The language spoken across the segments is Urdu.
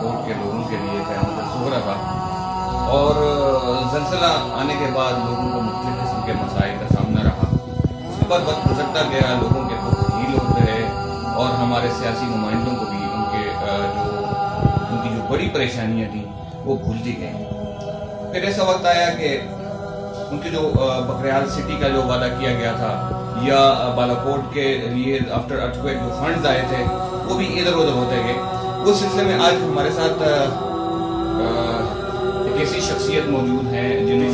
بالاکوٹ کے لوگوں کے لیے قیامت صغریٰ تھا، اور زلزلہ آنے کے بعد لوگوں کو مختلف قسم کے مسائل کا سامنا رہا. اس کے بعد وقت گزرتا گیا، لوگوں کے دکھ ڈھیل ہوتے رہے، اور ہمارے سیاسی نمائندوں کو بھی ان کی جو بڑی پریشانیاں تھیں وہ بھولتی گئیں. پھر ایسا وقت آیا کہ ان کی جو بکریال سٹی کا جو وعدہ کیا گیا تھا یا بالاکوٹ کے لیے آفٹر ارتھکویک جو فنڈز آئے تھے وہ بھی ادھر ادھر ہوتے گئے. اس سلسلے میں آج ہمارے ساتھ ایک ایسی شخصیت موجود ہیں جنہوں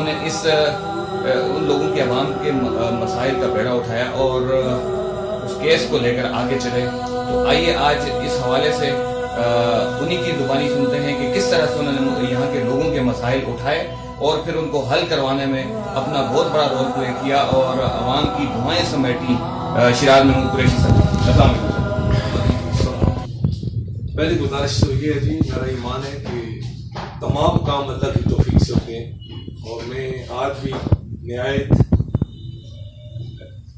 نے ان لوگوں کے عوام کے مسائل کا بیڑا اٹھایا اور اس کیس کو لے کر آگے چلے. تو آئیے آج اس حوالے سے انہی کی زبانی سنتے ہیں کہ کس طرح سے انہوں نے یہاں کے لوگوں کے مسائل اٹھائے اور پھر ان کو حل کروانے میں اپنا بہت بڑا رول پلے کیا اور عوام کی دعائیں سمیٹی. شیراز محمود قریشی صاحب، السلام علیکم. پہلی گزارش تو یہ ہے جی، میرا ایمان ہے کہ تمام کام اللہ کی توفیق سے ہوتے ہیں، اور میں آج بھی نہایت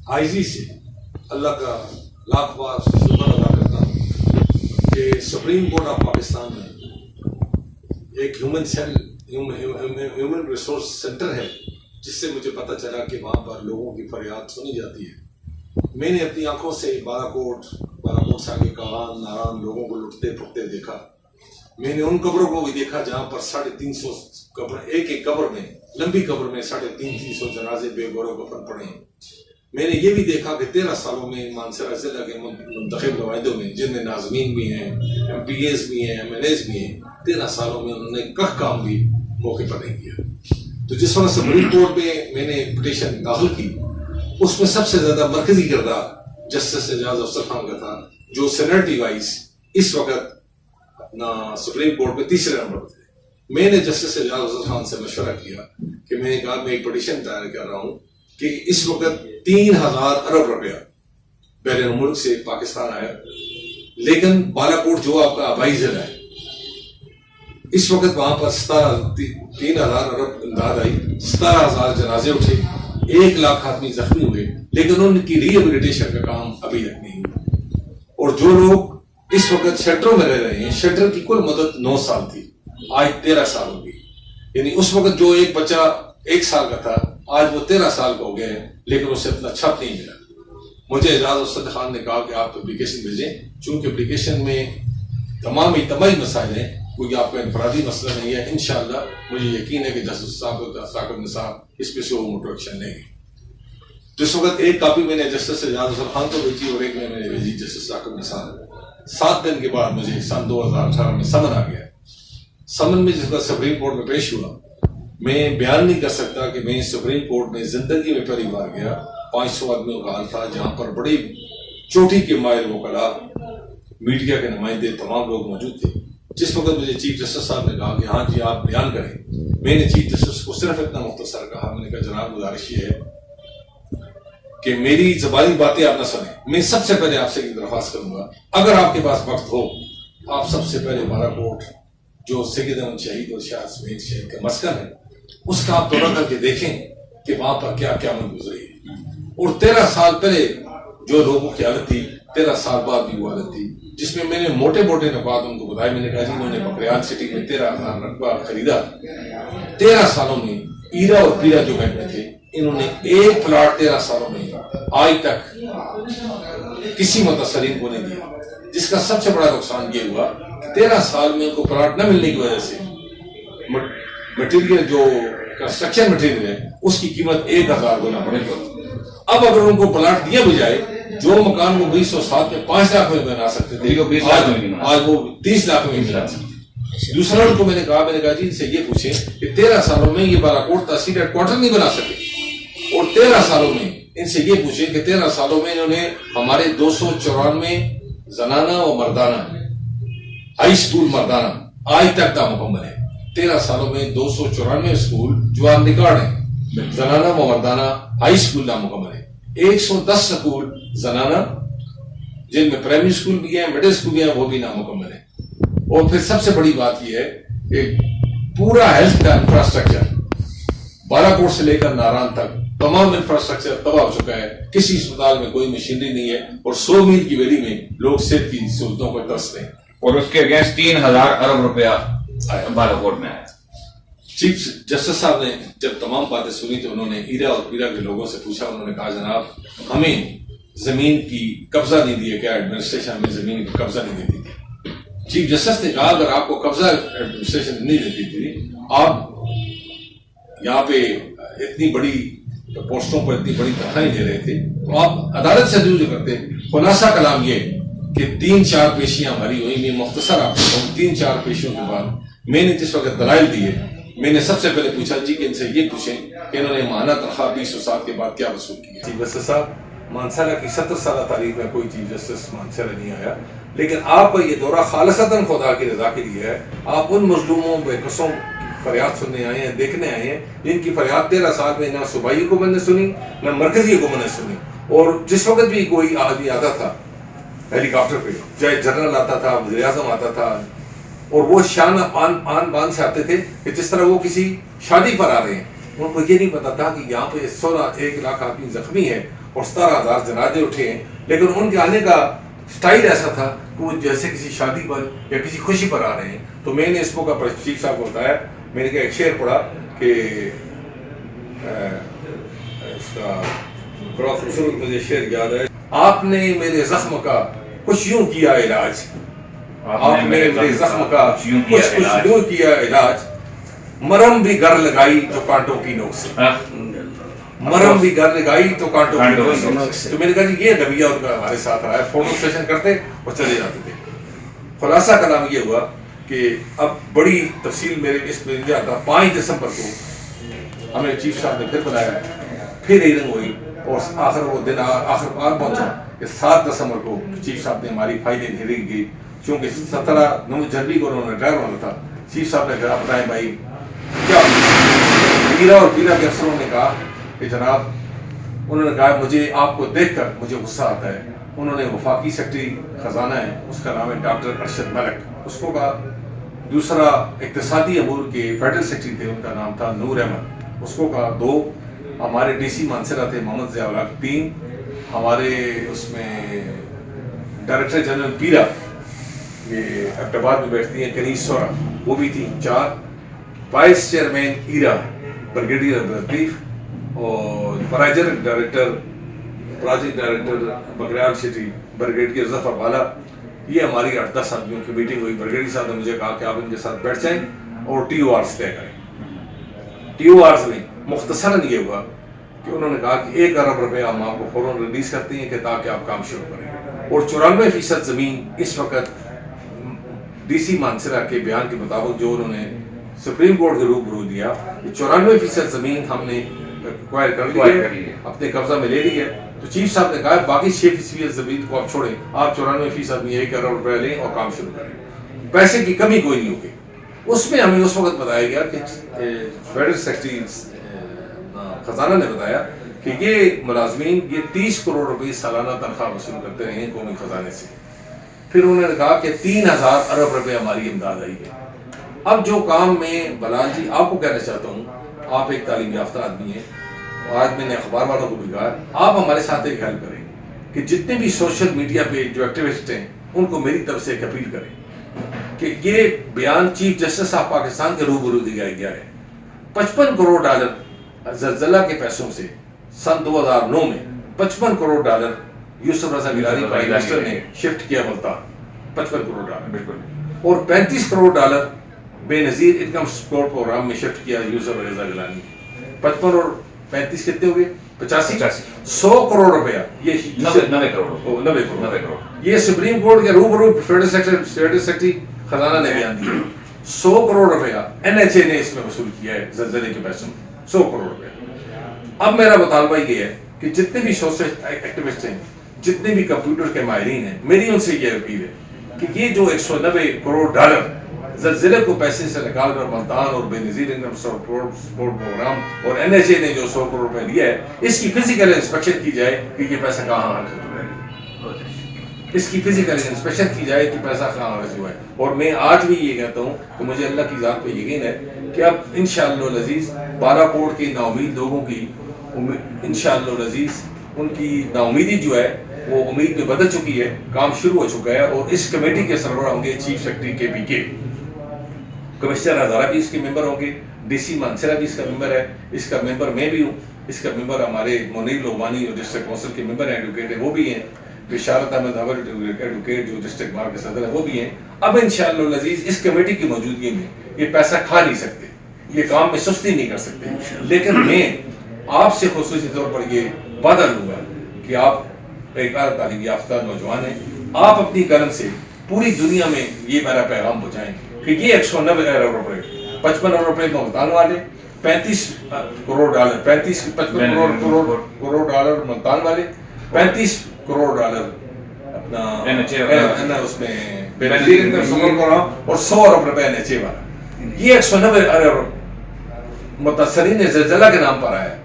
عاجزی سے اللہ کا لاکھ بار شکر ادا کرتا ہوں کہ سپریم کورٹ آف پاکستان میں ایک ہیومن ریسورس سینٹر ہے، جس سے مجھے پتہ چلا کہ وہاں پر لوگوں کی فریاد سنی جاتی ہے. میں نے اپنی آنکھوں سے بالاکوٹ سے آگے کاغان ناران لوگوں کو لٹتے پھٹتے دیکھا. میں نے ان قبروں کو بھی دیکھا جہاں پر 350 قبر، ایک قبر میں، لمبی قبر میں 350 جنازے بے گور و کفن پڑے ہیں. میں نے یہ بھی دیکھا کہ 13 سالوں میں مانسہرہ ضلع کے منتخب نمائندوں میں، جن میں ناظمین بھی ہیں، MPAs بھی ہیں، MLAs بھی ہیں، 13 سالوں میں انہوں نے کام بھی موقع پر نہیں کیا. تو جس وقت سپریم کورٹ میں نے پٹیشن داخل کی، اس میں سب سے زیادہ مرکزی کردار جسٹس اعجاز افضل خان کا تھا، جو سینیٹری وائز اس وقت اپنا سپریم کورٹ میں تیسرے نمبر پر تھے. میں نے جسٹس اعجاز افضل خان سے مشورہ کیا کہ میں نے کہا میں ایک پٹیشن تیار کر رہا ہوں کہ اس وقت 3000 ارب روپیہ بیرون ملک سے پاکستان آیا، لیکن بالاکوٹ جو آپ کا آبائی ضلع ہے، اس وقت وہاں پر 3000 ارب امداد آئی، 17000 جنازے اٹھے، 1 لاکھ آدمی زخمی ہوئے، لیکن ان کی ری ہیبلیٹیشن کا کام ابھی تک نہیں ہوا. اور جو لوگ اس وقت شیلٹروں میں رہ رہے ہیں، شیلٹر کی کل مدت 9 سال تھی، آج 13 سال ہو گئی. یعنی اس وقت جو ایک بچہ 1 سال کا تھا، آج وہ 13 سال کا ہو گیا ہے، لیکن اسے اتنا چھپ نہیں ملا. مجھے اعجاز افضل خان نے کہا کہ آپ اپلیکیشن بھیجیں، چونکہ اپلیکیشن میں تمامی مسائل ہیں، کوئی آپ کا انفرادی مسئلہ نہیں ہے. انشاءاللہ مجھے یقین ہے کہ جسٹس ثاقب نثار اس پہ سے وہ موٹو ایکشن لیں گے. جس وقت ایک کاپی میں نے جسٹس اعجاز افضل خان کو بھیجی اور ایک میں نے بھیجی جسٹس ثاقب نثار. 7 دن کے بعد مجھے سن 2018 میں سمن آ گیا. سمن میں جس وقت سپریم کورٹ میں پیش ہوا، میں بیان نہیں کر سکتا کہ میں سپریم کورٹ میں زندگی میں پہلی بار گیا. 500 آدمیوں کا حال تھا، جہاں پر بڑی چوٹی کے ماہر وکلاء، میڈیا کے نمائندے، تمام لوگ موجود تھے. جس وقت مجھے چیف جسٹس صاحب نے کہا کہ ہاں جی آپ بیان کریں، میں نے چیف جسٹس کو صرف اتنا مختصر کہا، میں نے کہا جناب گزارش یہ ہے کہ میری زبانی باتیں آپ نہ سنیں. میں سب سے پہلے آپ سے ایک درخواست کروں گا، اگر آپ کے پاس وقت ہو، آپ سب سے پہلے بالاکوٹ جو سید احمد شہید اور شاہ اسماعیل شہید کا مسکن ہے، اس کا آپ دورہ کر کے دیکھیں کہ وہاں پر کیا قیامت گزری ہے. اور 13 سال پہلے جو لوگوں کی حالت تھی، 13 سال بعد بھی وہ حالت تھی، جس میں میں نے موٹے نکات ان کو بتایا. میں نے کہا جی انہوں نے بکریال سٹی میں 13,000 رقبہ خریدا. 13 سالوں میں ایرا اور پیرا جو بینک میں تھے، انہوں نے ایک پلاٹ 13 سالوں میں آج تک کسی متصرین کو نہیں دیا. جس کا سب سے بڑا نقصان یہ ہوا کہ 13 سال میں ان کو پلاٹ نہ ملنے کی وجہ سے مٹیریل جو کنسٹرکشن مٹیریل ہے اس کی قیمت 1000 گنا بڑھ گئی. اب اگر ان کو پلاٹ دیا بھی جائے، جو مکان وہ 1907 میں 5 لاکھ میں بنا سکتے تھے، آج وہ 30 لاکھ میں بنا سکتے. دوسرا ان کو میں نے کہا جی ان سے یہ پوچھیں کہ 13 سالوں میں یہ بالاکوٹ تحصیل ہیڈ کوارٹر نہیں بنا سکے، اور 13 سالوں میں ان سے یہ پوچھیں کہ 13 سالوں میں انہوں نے ہمارے 294 زنانہ و مردانہ ہائی سکول مردانہ آج تک دا مکمل ہے. 13 سالوں میں 294 سکول جو آپ ریکارڈ ہیں زنانہ و مردانہ ہائی سکول نامکمل ہے. 110 سکول زنانہ جن میں پرائمری سکول بھی ہیں، مڈل سکول بھی ہیں، وہ بھی نامکمل ہے. اور پھر سب سے بڑی بات یہ ہے کہ پورا ہیلتھ کا انفراسٹرکچر بالاکوٹ سے لے کر ناران تک تمام انفراسٹرکچر تباہ ہو چکا ہے. کسی اسپتال میں کوئی مشینری نہیں ہے، اور 100 میل کی ویلی میں لوگ صحت کی سہولتوں کو ترستے ہیں. اور اس کے اگینسٹ 3000 ارب روپیہ بالاکوٹ میں آیا. چیف جسٹس صاحب نے جب تمام باتیں سنی تو انہوں نے ایرا اور پیرا کے لوگوں سے پوچھا. انہوں نے کہا جناب ہمیں زمین کی قبضہ نہیں دیا گیا, ایڈمنسٹریشن ہمیں زمین کی قبضہ نہیں دیتی تھی. چیف جسٹس نے کہا اگر آپ کو قبضہ ایڈمنسٹریشن نہیں دیتی تھی, آپ یہاں پہ اتنی بڑی پوسٹوں پر اتنی بڑی تنخواہیں دے رہے تھے, تو آپ عدالت سے رجوع کرتے. خلاصہ کلام یہ کہ 3-4 پیشیاں ہماری ہوئی. میں مختصر آپ کو 3-4 پیشیوں کے بعد میں نے جس وقت دلائل دیے, میں نے سب سے پہلے پوچھا جی کہ ان سے یہ پوچھیں کہ انہوں نے ماہانہ تنخواہ 20 سال کے بعد کیا وصول کی. چیف جسٹس صاحب مانسالہ کی 70 سالہ تاریخ میں کوئی چیف جسٹس مانسالہ نہیں آیا, لیکن آپ کا یہ دورہ خالصتاً خدا کی رضا کے لیے ہے. آپ ان مظلوموں بے قصوں فریاد سننے آئے ہیں, دیکھنے آئے ہیں جن کی فریاد 13 سال میں نہ صوبائی حکومت نے سنی نہ مرکزی حکومت نے سنی. اور جس وقت بھی کوئی آدمی آتا تھا ہیلی کاپٹر پہ, چاہے جنرل آتا تھا, وزیر اعظم آتا تھا, اور وہ شان آن بان سے آتے تھے کہ جس طرح وہ کسی شادی پر آ رہے ہیں. ان کو یہ نہیں پتا تھا کہ یہاں پہ 1 لاکھ آدمی زخمی ہے اور 17,000 جنازے اٹھے ہیں, لیکن ان کے آنے کا سٹائل ایسا تھا کہ وہ جیسے کسی شادی پر یا کسی خوشی پر آ رہے ہیں. تو میں نے اس موقع پر چیف صاحب کو بتایا, میں نے کہا ایک شعر پڑھا کہ اس کا بڑا خوبصورت مجھے شعر یاد ہے. آپ نے میرے زخم کا کچھ یوں کیا علاج, آپ نے میرے زخم کا کچھ یوں کیا علاج, مرم بھی گر لگائی تو کانٹوں کی نوک سے, مرم بھی گر لگائی تو کانٹوں کی نوک سے. تو میں نے کہا جی یہ رویہ ان کا ہمارے ساتھ رہا ہے. فوٹو سیشن کرتے اور چلے جاتے تھے. خلاصہ کلام یہ ہوا کہ اب بڑی تفصیل میرے اس میں نہیں آتا. 5 دسمبر کو ہمیں چیف صاحب نے پھر بلایا, پھر ہیئرنگ ہوئی, اور آخر وہ دن آخر پار پہنچا کہ 7 دسمبر کو چیف صاحب نے ہماری فائلیں ہیئرنگ کی. چونکہ 17 جنوری کو انہوں نے ڈرائیور ہونا تھا. چیف صاحب نے کہا بتائیں بھائی کیا, پیرا اور پیرا کے افسروں نے کہا کہ جناب, انہوں نے کہا مجھے آپ کو دیکھ کر مجھے غصہ آتا ہے. انہوں نے وفاقی سیکرٹری خزانہ ہے, اس کا نام ہے ڈاکٹر ارشد ملک, اس کو کہا. دوسرا اقتصادی امور کے فیڈرل سیکرٹری تھے, ان کا نام تھا نور احمد, اس کو کہا. 2 ہمارے ڈی سی مانسرا تھے محمد ضیاء الحق. 3 ہمارے اس میں ڈائریکٹر جنرل پیرا, یہ ایبٹ آباد میں بیٹھتی ہیں, کنیز سورا, وہ بھی تھی. 4 وائس چیئرمین ایرا بریگیڈیئر عبداللطیف, اور پراجیکٹ ڈائریکٹر بگریال سٹی بریگیڈیئر ظفر والا. یہ ہماری 8-10 آدمیوں کی میٹنگ ہوئی. بریگیڈیئر صاحب نے مجھے کہا کہ آپ ان کے ساتھ بیٹھ جائیں اور ٹی او آرز طے کریں. ٹی او آرز میں مختصراً یہ ہوا کہ انہوں نے کہا کہ 1 ارب روپے ہم آپ کو فوراً ریلیز کرتے ہیں کہ تاکہ آپ کام شروع کریں. اور 94% زمین اس وقت ڈی سی مانسرا کے بیان کے مطابق جو انہوں نے سپریم کورٹ کے روبرو دیا, 94% زمین ہم نے ایکوائر کر لی ہے, اپنے قبضہ میں لے لی ہے. تو چیف صاحب نے کہا باقی 6% زمین کو آپ چھوڑیں, آپ 94% میں 1 ارب روپے لیں اور کام شروع کریں. پیسے کی کمی کوئی نہیں ہوگی. اس میں ہمیں اس وقت بتایا گیا کہ فیڈرل سیکرٹری خزانہ نے بتایا کہ یہ ملازمین یہ 30 کروڑ روپے سالانہ تنخواہ وصول کرتے رہے ہیں قومی خزانے سے. پھر انہوں نے کہا کہ 3000 ارب روپے ہماری امداد آئی ہے. اب جو کام میں بلال جی آپ کو کہنا چاہتا ہوں, آپ ایک تعلیم یافتہ آدمی ہیں, آج میں نے اخبار والوں کو بھی کہا آپ ہمارے ساتھ ایک ہیلپ کریں کہ جتنے بھی سوشل میڈیا پہ جو ایکٹیوسٹ ہیں ان کو میری طرف سے ایک اپیل کریں کہ یہ بیان چیف جسٹس آف پاکستان کے روبرو دیا گیا ہے. 55 کروڑ ڈالر زلزلہ کے پیسوں سے سن 2009 میں 55 کروڑ ڈالر یوسف رضا گیلانی پرائم منسٹر نے شفٹ کیا ملتان. 55 کروڑ ڈالر بالکل, اور 35 کروڑ ڈالر بے نظیر انکم سپورٹ پروگرام میں شفٹ کیا یوسف رضا گیلانی. 55 اور 35 کتنے ہو گئے؟ 85. 100 کروڑ روپیہ, یہ 90 کروڑ یہ سپریم کورٹ کے روبرو فیڈرل سیکرٹری خزانہ نے بیان دیا. 100 کروڑ روپیہ NHA نے اس میں وصول کیا ہے زلزلے کے پیسوں میں, 100 کروڑ روپیہ. اب میرا مطالبہ یہ ہے کہ جتنے بھی سوشل ایکٹیوسٹ ہیں, جتنے بھی کمپیوٹر کے ماہرین ہیں, میری ان سے یہ اپیل ہے کہ یہ جو 190 کروڑ ڈالر زلزلے کو پیسے سے نکال کر ملتان اور بے نظیر انکم سپورٹ پروگرام اور NHA نے جو 100 کروڑ روپے لیا ہے, اس کی فزیکل انسپیکشن کی جائے کہ یہ پیسہ کہاں خرچ ہوا ہے. اس کی فزیکل انسپیکشن کی جائے کہ پیسہ کہاں خرچ ہوا ہے. اور میں آج بھی یہ کہتا ہوں کہ مجھے اللہ کی ذات پہ یقین ہے کہ اب انشاءاللہ العزیز بالاکوٹ کے نا امید لوگوں کی انشاءاللہ العزیز ان کی نا امیدی جو ہے وہ امید میں بدل چکی ہے، کام شروع ہو چکا ہے، اور اس کمیٹی کے سربراہ ہوں گے چیف سیکرٹری کے کمشنر ہزارہ بھی اس کے ممبر ہوں گے، ڈی سی مانسرا بھی اس کا ممبر ہے، اس کا ممبر میں بھی ہوں، اس کا ممبر ہمارے منیر لوبانی جو ڈسٹرکٹ کونسل کے ممبر ہیں، ایڈوکیٹ ہیں، وہ بھی ہیں، بشارت احمد اول ایڈوکیٹ جو ڈسٹرکٹ بار کے صدر ہیں وہ بھی ہیں۔ اب انشاءاللہ العزیز اس کمیٹی کی موجودگی میں یہ پیسہ کھا نہیں سکتے، یہ کام میں سستی نہیں کر سکتے، لیکن میں آپ سے خصوصی طور پر یہ وعدہ لوں گا کہ آپ ایک اعلیٰ تعلیم یافتہ نوجوان ہیں، آپ اپنی قلم سے پوری دنیا میں یہ میرا پیغام پہنچائیں کہ یہ 190 ارب روپے 55 ارب روپے ملتان والے، 35 کروڑ ڈالر 55 کروڑ ڈالر ملتان والے، 35 کروڑ ڈالر اپنا اس میں بینظیر کا سفر کر رہا ہوں، اور 100 ارب روپے NHA والا، یہ 190 ارب متاثرین زلزلہ کے نام پر آیا،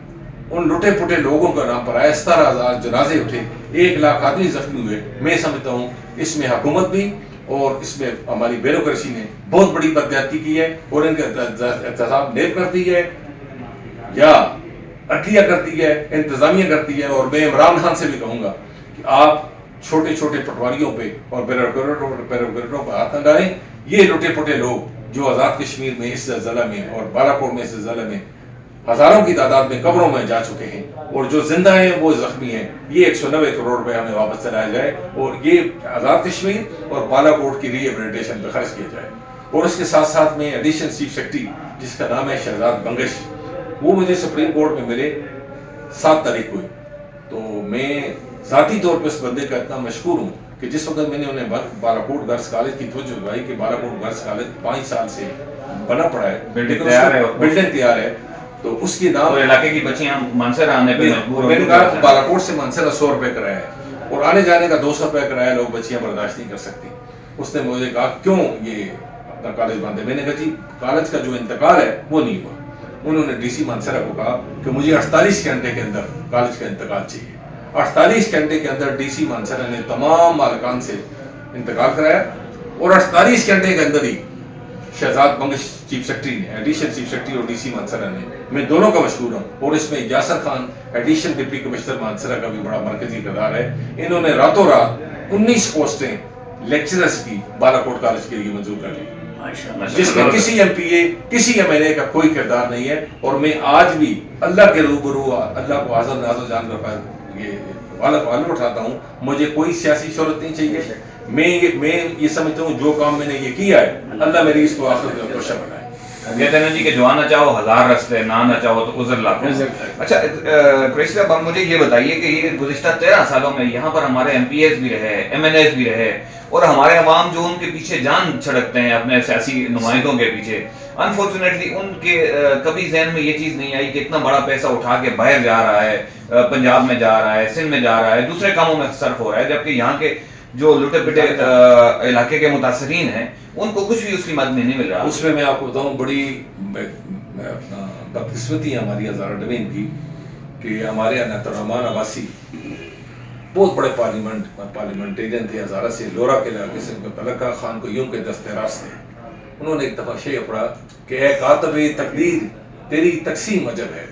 ان لٹے پٹے لوگوں کا نام پر آیا، 17,000 جنازے اٹھے، 1 لاکھ آدمی زخمی ہوئے۔ میں سمجھتا ہوں اس میں حکومت بھی اور اس میں ہماری بیوروکریسی نے بہت بڑی بدزیادتی کی ہے، اور ان کا احتساب نیب کرتی ہے یا عدلیہ کرتی ہے، انتظامیہ کرتی ہے۔ اور میں عمران خان سے بھی کہوں گا کہ آپ چھوٹے چھوٹے پٹواریوں پہ اور بیوروکریٹوں پہ ہاتھ نہ ڈالیں۔ یہ لٹے پٹے لوگ جو آزاد کشمیر میں اس زلزلہ میں اور بالاکوٹ میں اس زلزلہ میں ہزاروں کی تعداد میں قبروں میں جا چکے ہیں، اور جو زندہ ہیں وہ زخمی ہیں، یہ 190 کروڑ روپے ہمیں واپس چلایا جائے، اور یہ آزاد کشمیر اور بالاکوٹ کی ری ایبلیٹیشن پہ خرچ کیا جائے۔ اور اس کے ساتھ ساتھ میں ایڈیشنل چیف سیکرٹری جس کا نام ہے شہزاد بنگش، وہ مجھے سپریم کورٹ میں ملے 7 تاریخ کو، تو میں ذاتی طور پہ اس بندے کا اتنا مشکور ہوں کہ جس وقت میں نے انہیں بالاکوٹ گرلز کالج کی توجہ دلائی کہ بالاکوٹ گرلز کالج 5 سال سے بنا پڑا ہے، بلڈنگ تیار ہے، تو اس کی نام علاقے کی بچیاں مانسرا آنے پہ مجبور، میں نے کہا بالاکوٹ سے مانسرا 100 روپے کرایہ ہے، اور آنے جانے کا 200 روپے کرایہ لوگ بچیاں برداشت نہیں کر سکتی۔ اس نے مجھے کہا کیوں یہ اپنا کالج باندھے؟ میں نے کہا جی کالج کا جو انتقال ہے وہ نہیں ہوا۔ انہوں نے ڈی سی مانسرا کو کہا کہ مجھے 48 گھنٹے کے اندر کالج کا انتقال چاہیے۔ 48 گھنٹے کے اندر ڈی سی مانسرا نے تمام مالکان سے انتقال کرایا، اور 48 گھنٹے کے اندر ہی شہزاد بنگش چیف سیکرٹری نے، ایڈیشنل چیف سیکرٹری اور ڈی سی مانسرا نے، میں دونوں کا مشکور ہوں، اور اس میں Yasir Khan additional deputy commissioner Mansehra کا بھی بڑا مرکزی کردار ہے۔ انہوں نے راتوں رات 19 پوسٹیں لیکچررز کی بالاکوٹ کالج کے لیے منظور کر لی، جس میں کسی MP کسی MLA کا کوئی کردار نہیں ہے۔ اور میں آج بھی اللہ کے روبرو اللہ کو حاضر ناظر جان کر یہ والد اٹھاتا ہوں، مجھے کوئی سیاسی شہرت نہیں چاہیے۔ میں یہ سمجھتا ہوں جو کام میں نے یہ کیا ہے، اللہ میری اس کو آخرت میں خوشا بنائے۔ کہتے ہیں جی کہ جو آنا چاہو 1000 رستے، نہ آنا چاہو تو عذر لاکھوں۔ اچھا قریشی صاحب، آپ مجھے یہ بتائیے کہ یہ گزشتہ 13 سالوں میں یہاں پر ہمارے MPs بھی رہے، MNAs بھی رہے، اور ہمارے عوام جو ان کے پیچھے جان چھڑکتے ہیں اپنے سیاسی نمائندوں کے پیچھے، انفارچونیٹلی ان کے کبھی ذہن میں یہ چیز نہیں آئی کہ اتنا بڑا پیسہ اٹھا کے باہر جا رہا ہے، پنجاب میں جا رہا ہے، سندھ میں جا رہا ہے، دوسرے کاموں میں صرف ہو رہا ہے، جبکہ یہاں کے جو لٹے پٹے علاقے کے متاثرین ہیں ان کو کچھ بھی اس کی مدد نہیں مل رہا۔ اس میں میں آپ کو بتاؤں بڑی اپنا بدقسمتی ہے ہماری ہزارہ ڈوین کی کہ ہمارے عنایت الرحمان عباسی بہت بڑے پارلیمنٹیرین تھے ہزارہ سے، لورا کے علاقے سے، ان کو تلقہ خان کو یوں کے دست راست تھے۔ انہوں نے ایک دفعہ شعر پڑھا کہ اے کاتب تقدیر تیری تقسیم عجب ہے،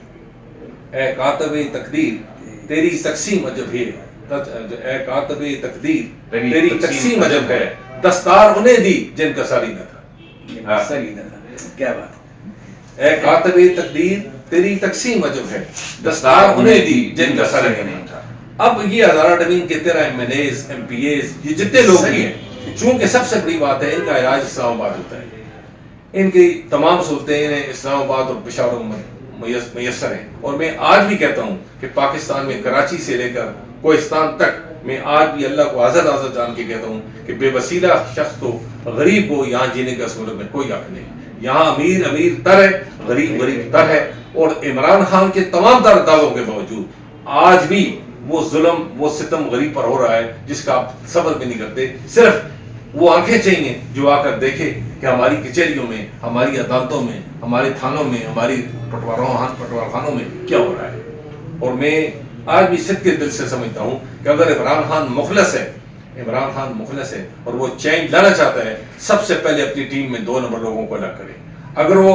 اے کاتب تقدیر تیری تقسیم عجب ہے، اے کاتب تقدیر تیری تقسیم عجب ہے، دستار انہیں دی جن کا ساری نہ تھا۔ ساری نہ تھا، کیا بات۔ اے کاتب تقدیر تیری تقسیم عجب ہے، دستار انہیں دی جن کا ساری نہیں تھا۔ اب یہ ہزارہ ڈوین کے 13 MNAs MPAs یہ جتنے لوگ بھی ہیں، چونکہ سب سے بڑی بات ہے ان کا علاج اسلام آباد ہوتا ہے، ان کی تمام سہولتیں انہیں اسلام آباد اور پشاور میں میسر ہیں۔ اور میں آج بھی کہتا ہوں کہ پاکستان میں کراچی سے لے کر کوہستان تک میں آج بھی اللہ کو حاضر ناظر جان کے کہتا ہوں کہ بے وسیلہ شخص کو، غریب کو یہاں جینے کا سہولت میں کوئی حق نہیں۔ یہاں امیر امیر تر ہے، غریب غریب تر ہے، اور عمران خان کے تمام تر دعووں کے باوجود آج بھی وہ ظلم وہ ستم غریب پر ہو رہا ہے جس کا آپ صبر بھی نہیں کرتے۔ صرف وہ آنکھیں چاہیے جو آ کر دیکھے کہ ہماری کچہریوں میں، ہماری عدالتوں میں، ہمارے تھانوں میں، ہماری پٹوار خانوں میں کیا ہو رہا ہے۔ اور میں آج بھی صدق کے دل سے سمجھتا ہوں کہ اگر عمران خان مخلص ہے اور وہ چینج لانا چاہتا ہے، سب سے پہلے اپنی ٹیم میں 2 نمبر لوگوں کو الگ کرے۔ اگر وہ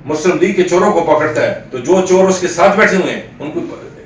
مسلم لیگ کے چوروں کو پکڑتا ہے تو جو چور اس کے ساتھ بیٹھے ہوئے ہیں ان کو